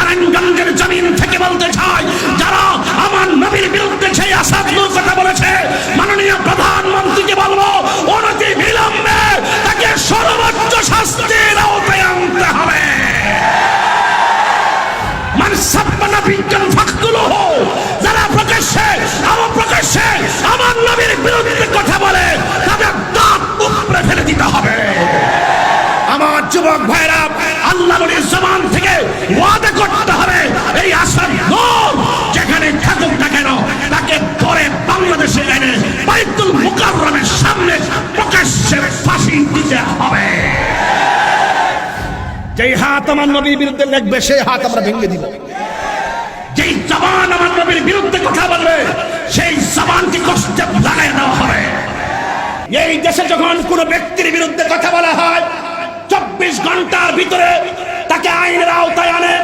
নারায়ণগঞ্জের জমিন থেকে বলতে চাই, যারা আমার নবীর বিরুদ্ধে সেই আসাদুর কথা বলেছে, মাননীয় প্রধানমন্ত্রীকে বলবো অনতি বিলম্বে তাকে সর্বোচ্চ শাস্তির আওতায় আনতে হবে। যারা প্রকাশ্যে আমার নবীর বিরুদ্ধে কথা বলে তাদের দাঁত উপড়ে ফেলে দিতে হবে। আমার যুবক ভাইরা, আল্লাহ নবীর জবান থেকে ওয়াদা করতে হবে, এই আসাদ নূর যেখানে থাকুক না কেন তাকে ধরে বাংলাদেশে এনে বাইতুল মুকাররমের সামনে প্রকাশ্যে ফাঁসি দিতে হবে। যেই হাত আমার নবীর বিরুদ্ধে লাগবে সেই হাত আমরা ভেঙে দিব। যেই জবান আমার নবীর বিরুদ্ধে কথা বলবে সেই জবানকে কষ্টে লাগাই দেওয়া হবে। এই দেশে যখন কোন ব্যক্তির বিরুদ্ধে কথা বলা হয় 24 ঘন্টার ভিতরে তাকে আইনের আওতায় আনে,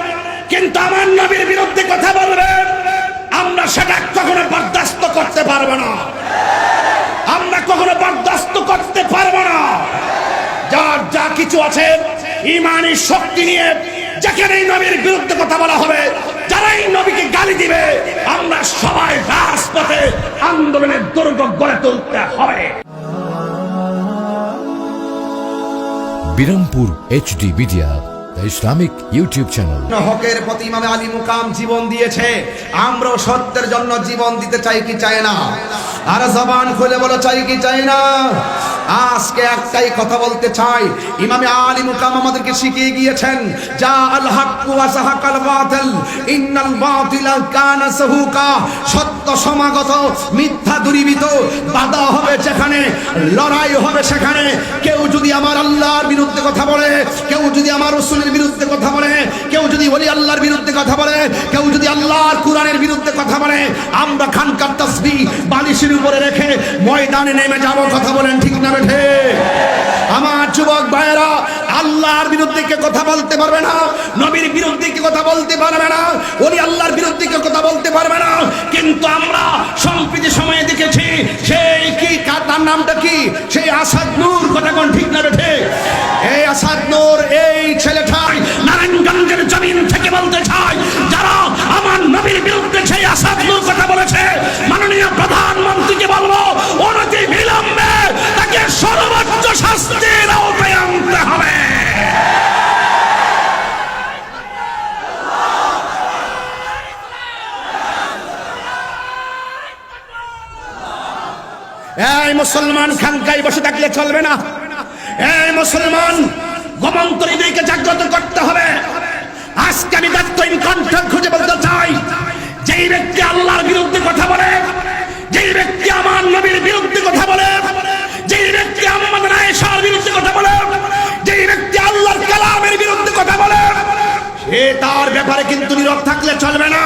কিন্তু আমার নবীর বিরুদ্ধে কথা বলবে আমরা সেটা কখনো বরদাস্ত করতে পারবো না। আমরা কখনো বরদাস্ত করতে পারবো না। যার যা কিছু আছে ইমানি শক্তি নিয়ে যেখানে নবীর বিরুদ্ধে কথা বলা হবে, যারাই নবীকে গালি দিবে, আমরা সবাই রাজপথে আন্দোলনের দুর্গ গড়ে তুলতে হবে। Birampur HD media, the Islamic YouTube channel. হকের প্রতি ইমামে আলী মুকাম জীবন দিয়েছে, আমরাও সত্যের জন্য জীবন দিতে চাই কি চাই না? আর জবান খুলে বলো চাই কি চাই না? আজকে একটাই কথা বলতে চাই, ইমামে আলী মুকাম আমাদেরকে শিখিয়ে গিয়েছেন, যা আল হাক্কু ওয়া সাহাকাল বাতিল ইন্নাল বাতিলা কানা সাহুকা। সত্য সমাগত, মিথ্যা দূরীভূত। বাধা হবে যেখানে, লড়াই হবে সেখানে। কেউ যদি আমার আল্লাহর বিরুদ্ধে কথা বলে, কেউ যদি আমার রাসূলের বিরুদ্ধে কথা বলে, কেউ যদি ওলি আল্লাহর বিরুদ্ধে কথা বলে, কেউ যদি আল্লাহর কোরআনের বিরুদ্ধে কথা বলে, আমরা খানকার তাসবিহ বালিশের উপরে রেখে ময়দানে নেমে যাব। কথা বলেন ঠিক না বেঠে? আমার যুবক ভাইয়েরা, আল্লাহর বিরুদ্ধে কে কথা বলতে পারবে না, নবীর বিরুদ্ধে কে কথা বলতে পারবে না, ওলি আল্লাহর বিরুদ্ধে কে কথা বলতে পারবে না। কিন্তু আমরা সম্প্রতি সময়ে দেখেছি সেই কি, তার নামটা কি, সেই আসাদ নূর। কথা কোন ঠিক না বেঠে? এই আসাদ নূর, এই ছেলেটাই নারায়ণগঞ্জের জমিন থেকে বলতে চাই, যারা আমার নবীর বিরুদ্ধে সেই আসাদ নূর কথা বলেছে, মাননীয় প্রধানমন্ত্রীকে বলবো অনতি বিলম্বে তাকে সর্বোচ্চ শাস্তির আওতায় আনতে হবে। এই মুসলমান খানকায় বসে থাকলে চলবে না। এই মুসলমান গমন্তরীদেরকে জাগ্রত করতে হবে। আজকে আমি দায়িত্বহীন কণ্ঠ খুঁজে বলতে চাই, যেই ব্যক্তি আল্লাহর বিরুদ্ধে কথা বলে, যেই ব্যক্তি আমার নবীর বিরুদ্ধে কথা বলে, যেই ব্যক্তি আমাদের আয়েশার বিরুদ্ধে কথা বলে, যেই ব্যক্তি আল্লাহর কালামের বিরুদ্ধে কথা বলে, সে তার ব্যাপারে কিন্তু নীরব থাকলে চলবে না।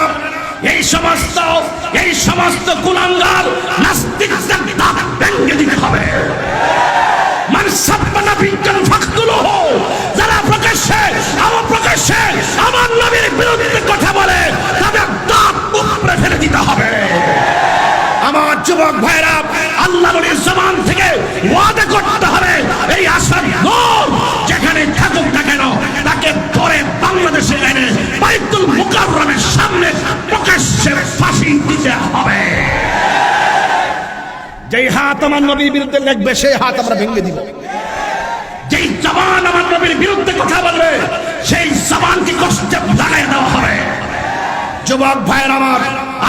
এই সমস্ত কুলাঙ্গার নাস্তিকদের দাঁত ভেঙে দিতে হবে। যারা প্রকাশ্যে আমার নবীর বিরুদ্ধে কথা বলে তাদের দাঁত উপড়ে ফেলে দিতে হবে। আমার যুবক ভাইরা, আল্লাহ নবীর জবান থেকে ওয়াদা করতে হবে, এই আসাদ নূর যেখানে থাকুক না কেন তাকে ধরে বাংলাদেশে এনে বাইতুল মুকাররমের সামনে প্রকাশ্যে ফাঁসি দিতে হবে। যেই হাত আমার নবীর বিরুদ্ধে লাগবে সেই হাত আমরা ভেঙে দিব। যেই জবান আমার নবীর বিরুদ্ধে কথা বলবে সেই জবানকে কষ্টে লাগাই দেওয়া হবে। যুবক ভাইয়ের আমার,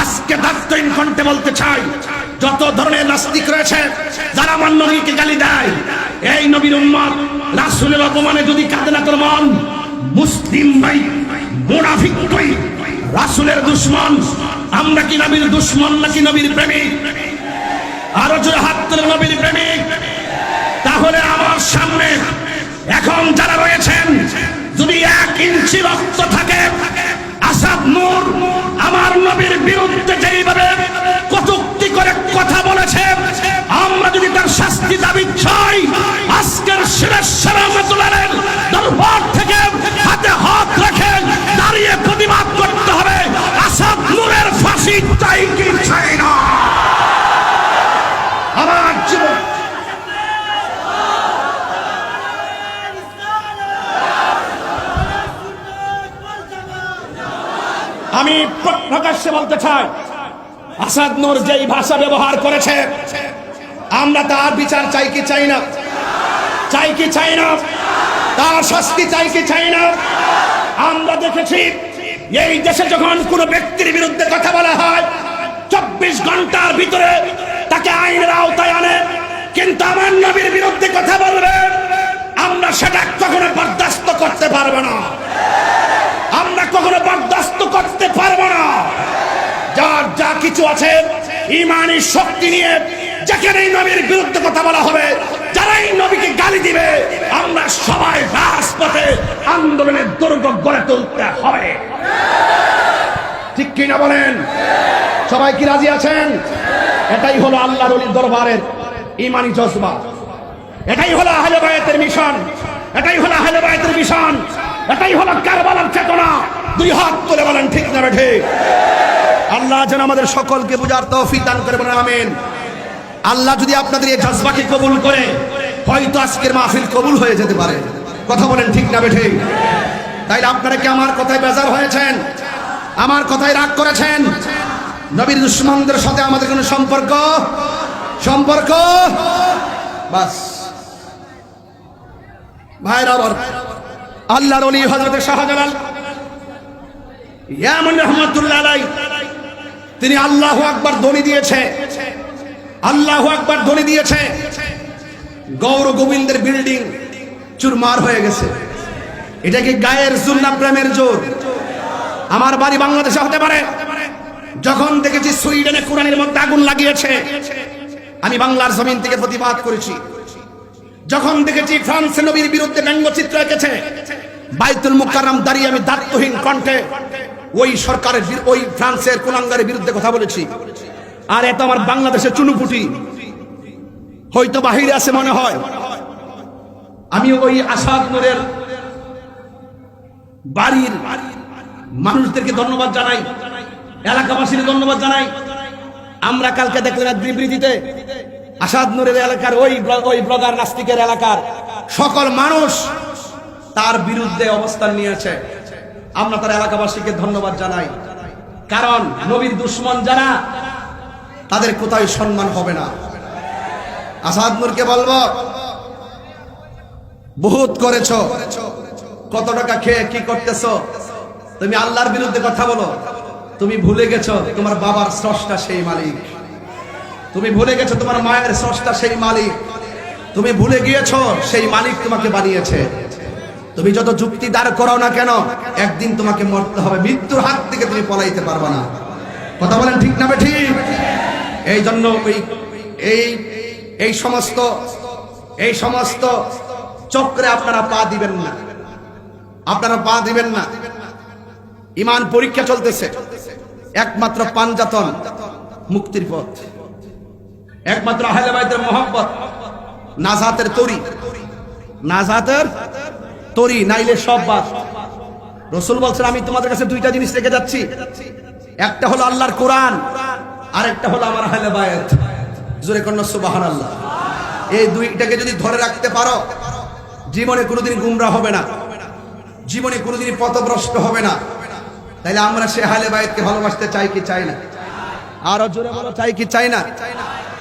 আজকে দায়িত্বহীন কণ্ঠে বলতে চাই, যত ধরনের নাস্তিক রয়েছে যারা আমার নবীকে গালি দেয়, এই নবীর উম্মত রাসূলের অপমানে যদি কাঁদে না তোর মন, মুসলিম নই, মুনাফিক নই, রাসূলের দুশমন। আমরা কি নবীর দুশমন নাকি নবীর প্রেমিক? আরো জোরে হাত তুলে নবীর প্রেমিক। তাহলে আমার সামনে এখন যারা রয়েছেন, যদি 1 ইঞ্চি রক্ত থাকে, আসাদ নূর আমার নবীর বিরুদ্ধে যেইভাবে কটূক্তি করে কথা বলেছে, আমরা যদি তার শাস্তি দাবি চাই, আজকের শিরেশ্বর রহমাতুল্লাহের দরবার থেকে হাতে হাত রেখে দাঁড়িয়ে প্রতিবাদ করতে হবে। আসাদ নূরের ফাঁসি চাই কি চাই না? আমার জীবন আমি প্রকাশ্যে বলতে চাই, আসাদ নূর যেই ভাষা ব্যবহার করেছে, আমরা তার বিচার চাই কি চাই না? চাই কি চাই না? তার শাস্তি চাই কি চাই না? আমরা দেখেছি এই দেশে যখন কোনো ব্যক্তির বিরুদ্ধে কথা বলা হয় 24 ঘন্টার ভিতরে তাকে আইনের আওতায় আনে, কিন্তু আমার নবীর বিরুদ্ধে কথা বলবে, আমরা সেটা কখনো বরদাস্ত করতে পারবো না। আমরা কখনো বরদাস্ত করতে পারবো না। যার যা কিছু আছে ঈমানি শক্তি নিয়ে যেখানেই নবীর বিরুদ্ধে কথা বলা হবে, যারাই নবীকে গালি দিবে, আমরা সবাই রাজপথে আন্দোলনের দুর্গ গড়ে তুলতে হবে। ঠিক কিনা বলেন? সবাই কি রাজি আছেন? এটাই হলো আল্লাহর ওলির দরবারের ঈমানি জজবা, এটাই হলো আহলে বায়াতের মিশন, এটাই হলো আহলে বায়াতের মিশন, এটাই হলো কারবালার চেতনা। দুই হাত তুলে বলেন ঠিক না ঠিক? আল্লাহ যেন আমাদের সকলকে বুঝার তৌফিক দান করে, বলেন আমিন। আল্লাহ যদি আপনাদের এই জজবাকে কবুল করে, হয়তো আজকের মাহফিল কবুল হয়ে যেতে পারে। কথা বলেন ঠিক না ঠিক? তাইলে আপনারা কি আমার কথায় বেজার হয়েছেন? আমার কথায় রাগ করেছেন? নবীর দুশমনদের সাথে আমাদের কোনো সম্পর্ক বাস ভাইরা, আবার আল্লাহর ওলি হযরত শাহজালাল ইয়ামান রাহমাতুল্লাহ আলাইহি, তিনি আল্লাহু আকবার ধ্বনি দিয়েছে, আল্লাহু আকবার ধ্বনি দিয়েছে, গৌর গোবিন্দের বিল্ডিং চুরমার হয়ে গেছে। এটা কি গায়ের জোর না প্রেমের জোর? আমার বাড়ি বাংলাদেশে হতে পারে। যখন দেখেছি সুইডেনে কোরআনের মধ্যে আগুন লাগিয়েছে, আমি বাংলার জমিন থেকে প্রতিবাদ করেছি। যখন দেখেছি ফ্রান্সে নবীর বিরুদ্ধে ব্যঙ্গচিত্র এঁকেছে, বাইতুল মুকাররম দাঁড়িয়ে আমি দায়িত্বহীন কণ্ঠে ওই সরকারের, ওই ফ্রান্সের কুলাঙ্গারের বিরুদ্ধে কথা বলেছি। আর এটা আমার বাংলাদেশের চুনুপুটি, হয়তো বাহিরে আছে মনে হয়। আমি ওই আসাদ নূরের বাড়ির মানুষদেরকে ধন্যবাদ জানাই, এলাকাবাসীর ধন্যবাদ জানাই। আমরা কালকে দেখলাম বিবৃতিতে আসাদ নূরের এলাকার ওই ব্লগার নাস্তিকের এলাকার সকল মানুষ তার বিরুদ্ধে অবস্থান নিয়েছে। আমরা তার এলাকাবাসীকে ধন্যবাদ জানাই, কারণ নবীর দুশমন যারা, তাদের কোথায় সম্মান হবে না। আসাদ নূরকে বলবো, বহুত করেছো, কত টাকা খেয়ে কি করতেছো? তুমি আল্লাহর বিরুদ্ধে কথা বলো, তুমি ভুলে গেছো তোমার বাবার স্রষ্টা সেই মালিক, তুমি ভুলে গেছো তোমার মায়ের স্রষ্টা সেই মালিক, তুমি ভুলে গিয়েছো সেই মালিক তোমাকে বানিয়েছে। তুমি যত যুক্তি দাঁড় করাও না কেন, একদিন তোমাকে মরতে হবে, মৃত্যুর হাত থেকে তুমি পলাইতে পারবে না। কথা বলেন ঠিক না ঠিক? এই জন্য এই সমস্ত চক্রে আপনারা পা দিবেন না, আপনারা পা দিবেন না। ঈমান পরীক্ষা চলতেছে, একমাত্র পাঞ্জাতন মুক্তির পথ, একমাত্র আহলে বাইতের মহব্বত নাজাতের তরি, নাজাতের তরি, নাইলে সব বাদ। রাসূল বলছেন, আমি তোমাদের কাছে দুইটা জিনিস রেখে যাচ্ছি, একটা হলো আল্লাহর কোরআন, আর একটা হলো আমার আহলে বাইত। জোরে কন্যা সুবহানাল্লাহ। এই দুইটাকে যদি ধরে রাখতে পারো, জীবনে কোনোদিন গুমরাহ হবে না, জীবনে কোনোদিন পথভ্রষ্ট হবে না। তাইলে আমরা সে আহলে বাইতকে ভালোবাসতে চাই কি চাই না? আরো জোরে বলো, চাই কি চাই না?